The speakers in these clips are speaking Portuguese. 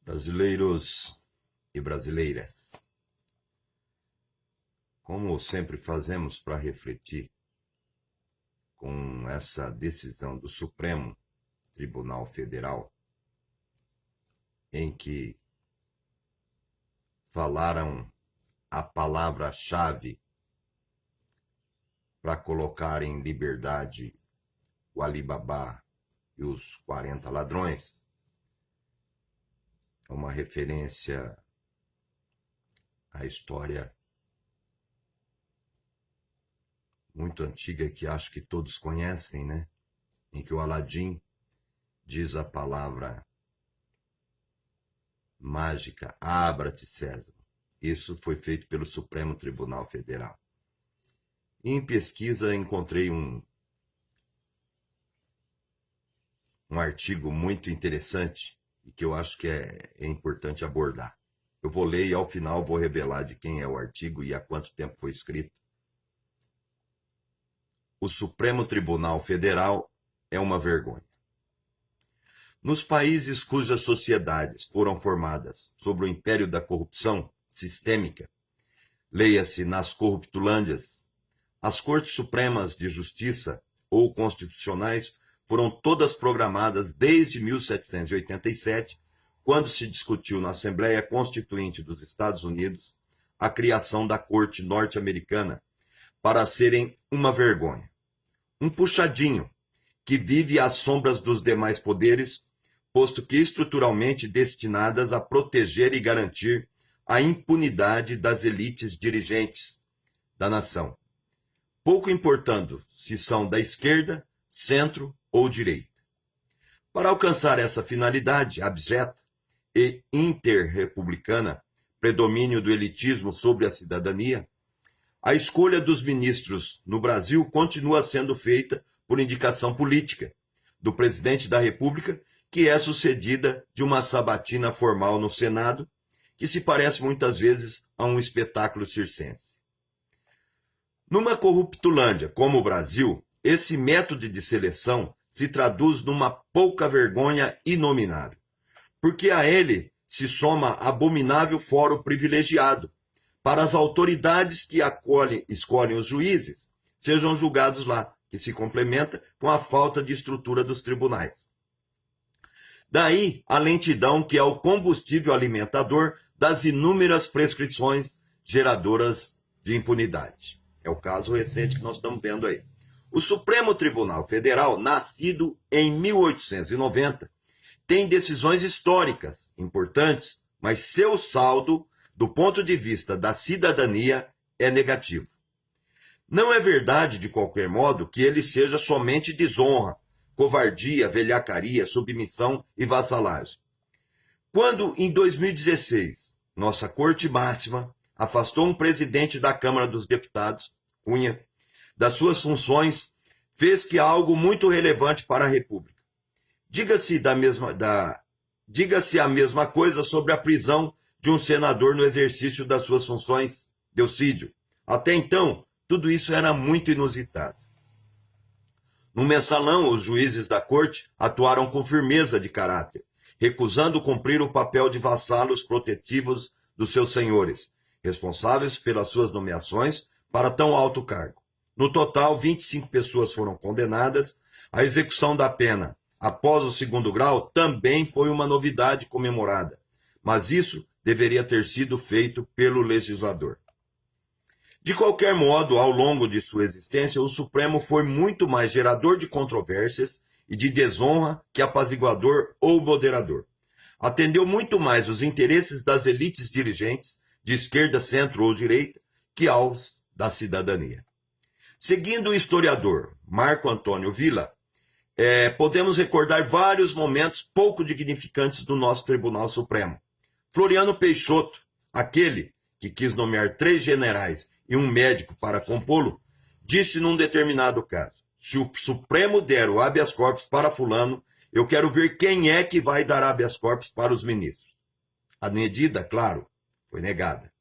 Brasileiros e brasileiras, como sempre fazemos para refletir com essa decisão do Supremo Tribunal Federal, em que falaram a palavra-chave para colocar em liberdade o Alibaba e os 40 ladrões, é uma referência à história muito antiga que acho que todos conhecem, né? Em que o Aladim diz a palavra mágica, abra-te, César. Isso foi feito pelo Supremo Tribunal Federal. E em pesquisa encontrei um artigo muito interessante e que eu acho que é importante abordar. Eu vou ler e ao final vou revelar de quem é o artigo e há quanto tempo foi escrito. O Supremo Tribunal Federal é uma vergonha. Nos países cujas sociedades foram formadas sobre o império da corrupção sistêmica, leia-se nas corruptulândias, as Cortes Supremas de Justiça ou constitucionais foram todas programadas desde 1787, quando se discutiu na Assembleia Constituinte dos Estados Unidos a criação da Corte Norte-Americana, para serem uma vergonha. Um puxadinho que vive às sombras dos demais poderes, posto que estruturalmente destinadas a proteger e garantir a impunidade das elites dirigentes da nação, pouco importando se são da esquerda, centro ou direita. Para alcançar essa finalidade abjeta e interrepublicana, predomínio do elitismo sobre a cidadania, a escolha dos ministros no Brasil continua sendo feita por indicação política do presidente da República, que é sucedida de uma sabatina formal no Senado, que se parece muitas vezes a um espetáculo circense. Numa corruptulândia como o Brasil, esse método de seleção se traduz numa pouca vergonha inominável, porque a ele se soma abominável fórum privilegiado para as autoridades que escolhem os juízes, sejam julgados lá, que se complementa com a falta de estrutura dos tribunais. Daí a lentidão que é o combustível alimentador das inúmeras prescrições geradoras de impunidade. É o caso recente que nós estamos vendo aí. O Supremo Tribunal Federal, nascido em 1890, tem decisões históricas importantes, mas seu saldo, do ponto de vista da cidadania, é negativo. Não é verdade, de qualquer modo, que ele seja somente desonra, covardia, velhacaria, submissão e vassalagem. Quando, em 2016, nossa Corte Máxima afastou um presidente da Câmara dos Deputados, Cunha, das suas funções, fez que algo muito relevante para a República. Diga-se a mesma coisa sobre a prisão de um senador no exercício das suas funções, Delcídio. Até então, tudo isso era muito inusitado. No mensalão, os juízes da corte atuaram com firmeza de caráter, recusando cumprir o papel de vassalos protetivos dos seus senhores, responsáveis pelas suas nomeações para tão alto cargo. No total, 25 pessoas foram condenadas. A execução da pena após o segundo grau também foi uma novidade comemorada, mas isso deveria ter sido feito pelo legislador. De qualquer modo, ao longo de sua existência, o Supremo foi muito mais gerador de controvérsias e de desonra que apaziguador ou moderador. Atendeu muito mais os interesses das elites dirigentes, de esquerda, centro ou direita, que aos da cidadania. Seguindo o historiador Marco Antônio Villa, podemos recordar vários momentos pouco dignificantes do nosso Tribunal Supremo. Floriano Peixoto, aquele que quis nomear 3 generais e um médico para compô-lo, disse num determinado caso: se o Supremo der o habeas corpus para fulano, eu quero ver quem é que vai dar habeas corpus para os ministros. A medida, claro, foi negada.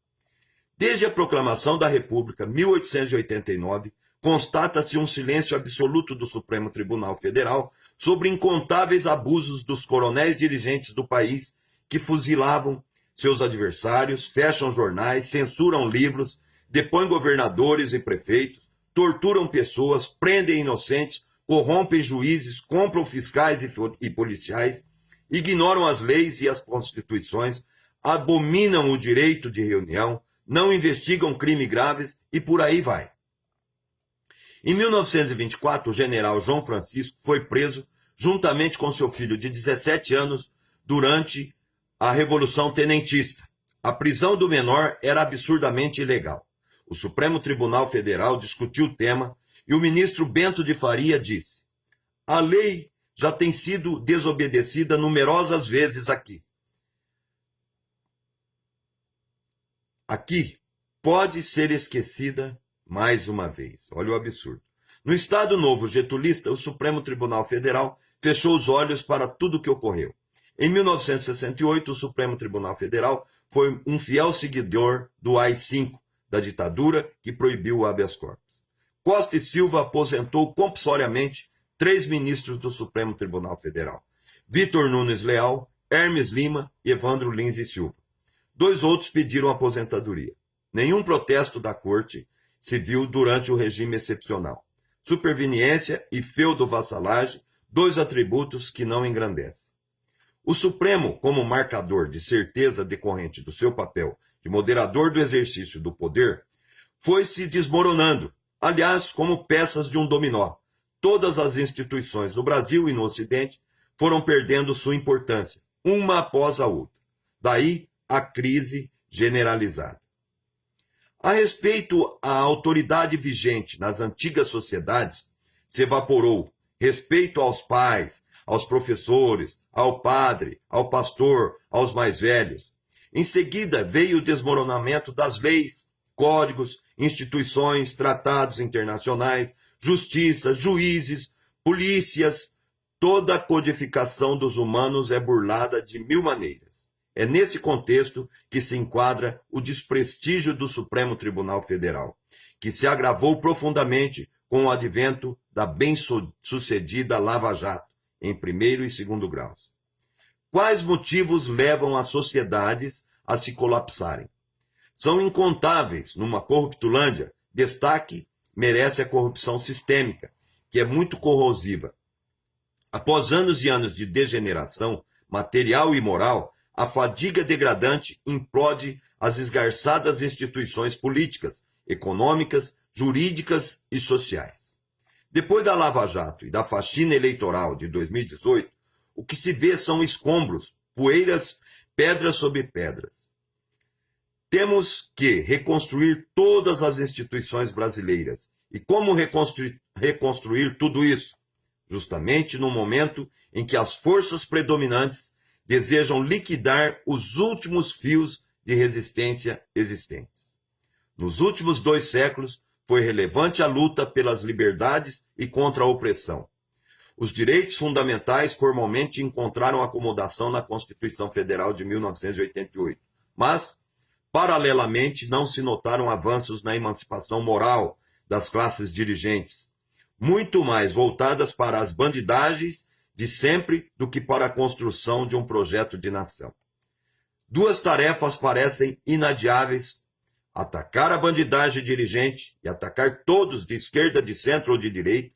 Desde a proclamação da República, 1889, constata-se um silêncio absoluto do Supremo Tribunal Federal sobre incontáveis abusos dos coronéis dirigentes do país que fuzilavam seus adversários, fecham jornais, censuram livros, depõem governadores e prefeitos, torturam pessoas, prendem inocentes, corrompem juízes, compram fiscais e policiais, ignoram as leis e as constituições, abominam o direito de reunião, não investigam crimes graves e por aí vai. Em 1924, o general João Francisco foi preso juntamente com seu filho de 17 anos durante a Revolução Tenentista. A prisão do menor era absurdamente ilegal. O Supremo Tribunal Federal discutiu o tema e o ministro Bento de Faria disse: a lei já tem sido desobedecida numerosas vezes aqui. Aqui pode ser esquecida mais uma vez. Olha o absurdo. No Estado Novo getulista, o Supremo Tribunal Federal fechou os olhos para tudo o que ocorreu. Em 1968, o Supremo Tribunal Federal foi um fiel seguidor do AI-5, da ditadura que proibiu o habeas corpus. Costa e Silva aposentou compulsoriamente 3 ministros do Supremo Tribunal Federal: Vitor Nunes Leal, Hermes Lima e Evandro Lins e Silva. 2 outros pediram aposentadoria. Nenhum protesto da corte se viu durante o regime excepcional. Superveniência e feudo-vassalagem, 2 atributos que não engrandecem. O Supremo, como marcador de certeza decorrente do seu papel de moderador do exercício do poder, foi se desmoronando, aliás, como peças de um dominó. Todas as instituições no Brasil e no Ocidente foram perdendo sua importância, uma após a outra. Daí a crise generalizada. A respeito à autoridade vigente nas antigas sociedades, se evaporou respeito aos pais, aos professores, ao padre, ao pastor, aos mais velhos. Em seguida veio o desmoronamento das leis, códigos, instituições, tratados internacionais, justiça, juízes, polícias. Toda a codificação dos humanos é burlada de 1000 maneiras. É nesse contexto que se enquadra o desprestígio do Supremo Tribunal Federal, que se agravou profundamente com o advento da bem-sucedida Lava Jato, em primeiro e segundo graus. Quais motivos levam as sociedades a se colapsarem? São incontáveis numa corruptulândia. Destaque merece a corrupção sistêmica, que é muito corrosiva. Após anos e anos de degeneração material e moral, a fadiga degradante implode as esgarçadas instituições políticas, econômicas, jurídicas e sociais. Depois da Lava Jato e da faxina eleitoral de 2018, o que se vê são escombros, poeiras, pedras sobre pedras. Temos que reconstruir todas as instituições brasileiras. E como reconstruir tudo isso? Justamente no momento em que as forças predominantes desejam liquidar os últimos fios de resistência existentes. Nos últimos 2 séculos, foi relevante a luta pelas liberdades e contra a opressão. Os direitos fundamentais formalmente encontraram acomodação na Constituição Federal de 1988, mas, paralelamente, não se notaram avanços na emancipação moral das classes dirigentes, muito mais voltadas para as bandidagens de sempre do que para a construção de um projeto de nação. 2 tarefas parecem inadiáveis: atacar a bandidagem dirigente e atacar todos de esquerda, de centro ou de direita,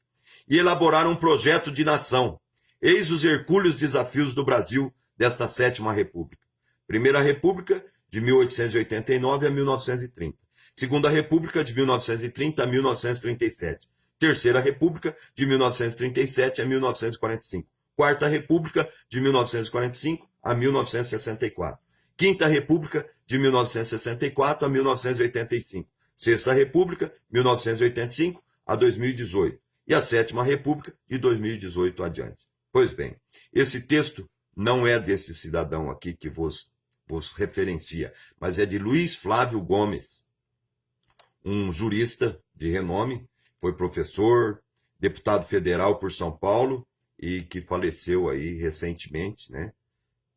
e elaborar um projeto de nação. Eis os hercúleos desafios do Brasil desta 7ª República. Primeira República, de 1889 a 1930. Segunda República, de 1930 a 1937. Terceira República, de 1937 a 1945. Quarta República, de 1945 a 1964. Quinta República, de 1964 a 1985. Sexta República, 1985 a 2018. E a 7ª República, de 2018 adiante. Pois bem, esse texto não é desse cidadão aqui que vos referencia, mas é de Luiz Flávio Gomes, um jurista de renome, foi professor, deputado federal por São Paulo e que faleceu aí recentemente, né?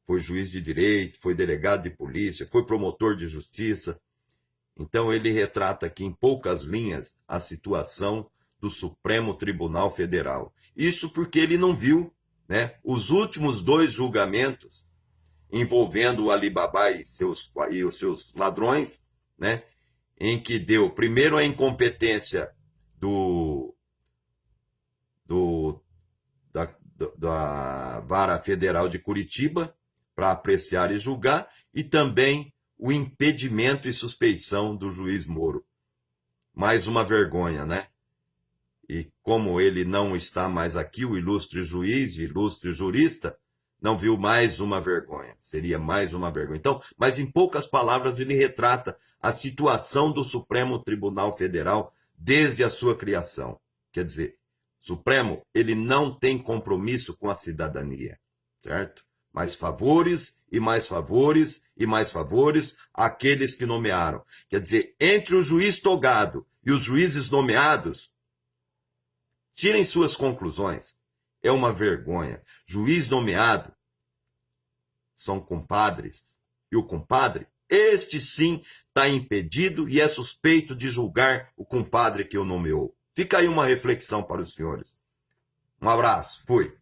Foi juiz de direito, foi delegado de polícia, foi promotor de justiça. Então ele retrata aqui em poucas linhas a situação do Supremo Tribunal Federal. Isso porque ele não viu, né, os últimos 2 julgamentos envolvendo o Alibaba e os seus ladrões, né? Em que deu primeiro a incompetência do, da Vara Federal de Curitiba para apreciar e julgar, e também o impedimento e suspeição do juiz Moro. Mais uma vergonha, né? E como ele não está mais aqui, o ilustre juiz, ilustre jurista, não viu mais uma vergonha. Seria mais uma vergonha. Então, mas em poucas palavras, ele retrata a situação do Supremo Tribunal Federal desde a sua criação. Quer dizer, o Supremo, ele não tem compromisso com a cidadania, certo? Mais favores e mais favores e mais favores àqueles que nomearam. Quer dizer, entre o juiz togado e os juízes nomeados, tirem suas conclusões. É uma vergonha. Juiz nomeado são compadres. E o compadre, este sim, está impedido e é suspeito de julgar o compadre que o nomeou. Fica aí uma reflexão para os senhores. Um abraço. Fui.